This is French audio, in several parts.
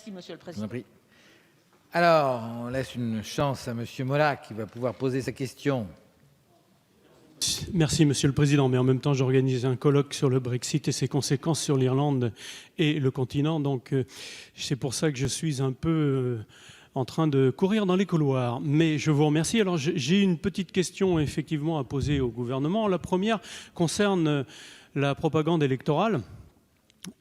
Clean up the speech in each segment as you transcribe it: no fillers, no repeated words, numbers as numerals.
Merci, Monsieur le Je vous en Président. prie. Alors, on laisse une chance à Monsieur Molac qui va pouvoir poser sa question. Merci, Monsieur le Président. Mais en même temps, j'organise un colloque sur le Brexit et ses conséquences sur l'Irlande et le continent. Donc, c'est pour ça que je suis un peu en train de courir dans les couloirs. Mais je vous remercie. Alors, j'ai une petite question, effectivement, à poser au gouvernement. La première concerne la propagande électorale.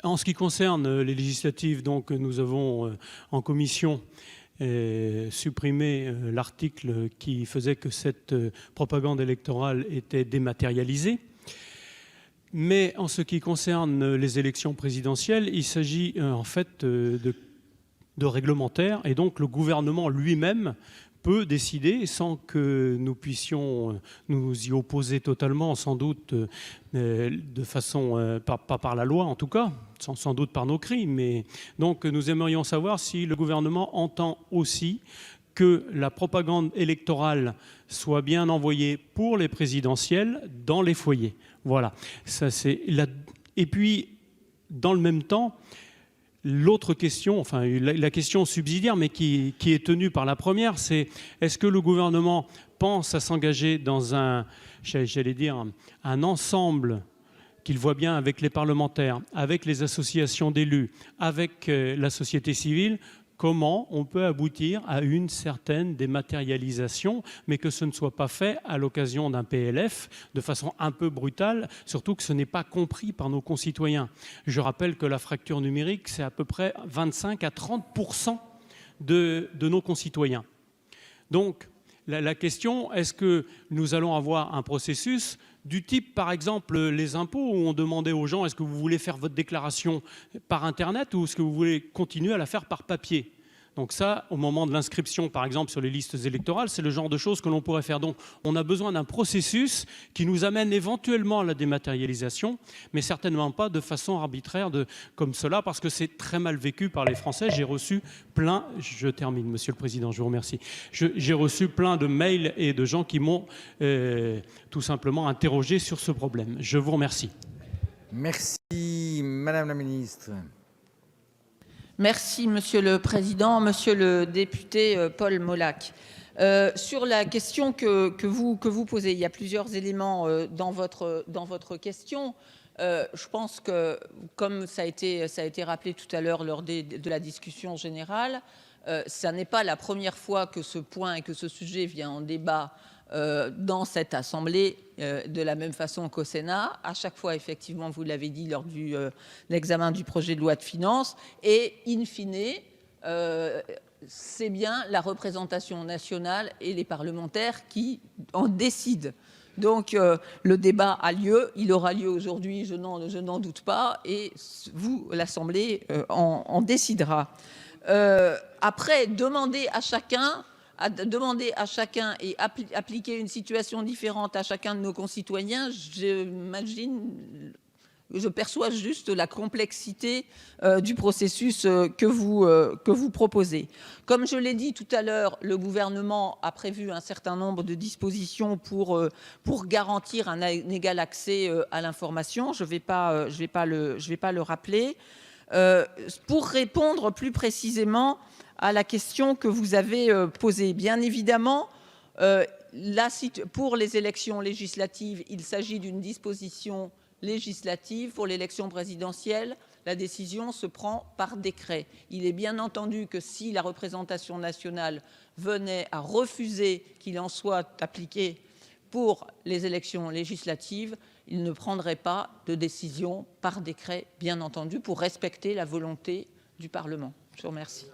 En ce qui concerne les législatives, donc, nous avons en commission supprimer l'article qui faisait que cette propagande électorale était dématérialisée. Mais en ce qui concerne les élections présidentielles, il s'agit en fait de réglementaire, et donc le gouvernement lui-même peut décider sans que nous puissions nous y opposer totalement, sans doute de façon, pas par la loi en tout cas, sans doute par nos cris, mais donc nous aimerions savoir si le gouvernement entend aussi que la propagande électorale soit bien envoyée pour les présidentielles dans les foyers. Voilà, ça c'est et puis dans le même temps, l'autre question, enfin la question subsidiaire, mais qui est tenue par la première, c'est est-ce que le gouvernement pense à s'engager dans j'allais dire, un ensemble qu'il voit bien avec les parlementaires, avec les associations d'élus, avec la société civile, comment on peut aboutir à une certaine dématérialisation, mais que ce ne soit pas fait à l'occasion d'un PLF de façon un peu brutale, surtout que ce n'est pas compris par nos concitoyens. Je rappelle que la fracture numérique, c'est à peu près 25 à 30% de nos concitoyens. Donc, la question, est-ce que nous allons avoir un processus du type, par exemple, les impôts, où on demandait aux gens, est-ce que vous voulez faire votre déclaration par Internet ou est-ce que vous voulez continuer à la faire par papier ? Donc ça, au moment de l'inscription, par exemple, sur les listes électorales, c'est le genre de choses que l'on pourrait faire. Donc on a besoin d'un processus qui nous amène éventuellement à la dématérialisation, mais certainement pas de façon arbitraire comme cela, parce que c'est très mal vécu par les Français. J'ai reçu plein, je termine, Monsieur le Président, je vous remercie. J'ai reçu plein de mails et de gens qui m'ont tout simplement interrogé sur ce problème. Je vous remercie. Merci, Madame la Ministre. Merci, Monsieur le Président. Monsieur le député Paul Molac, sur la question que vous posez, il y a plusieurs éléments dans votre question. Je pense que, comme ça a été rappelé tout à l'heure lors de la discussion générale, ça n'est pas la première fois que ce point et que ce sujet vient en débat dans cette Assemblée, de la même façon qu'au Sénat. À chaque fois, effectivement, vous l'avez dit, lors de l'examen du projet de loi de finances. Et, in fine, c'est bien la représentation nationale et les parlementaires qui en décident. Donc, le débat a lieu. Il aura lieu aujourd'hui, je n'en doute pas. Et vous, l'Assemblée, en décidera. Après, demander à chacun et appliquer une situation différente à chacun de nos concitoyens, je perçois juste la complexité du processus que vous proposez. Comme je l'ai dit tout à l'heure, le gouvernement a prévu un certain nombre de dispositions pour garantir un égal accès à l'information. Je vais pas le rappeler. Pour répondre plus précisément à la question que vous avez posée. Bien évidemment, pour les élections législatives, il s'agit d'une disposition législative. Pour l'élection présidentielle, la décision se prend par décret. Il est bien entendu que si la représentation nationale venait à refuser qu'il en soit appliqué pour les élections législatives, il ne prendrait pas de décision par décret, bien entendu, pour respecter la volonté du Parlement. Je vous remercie.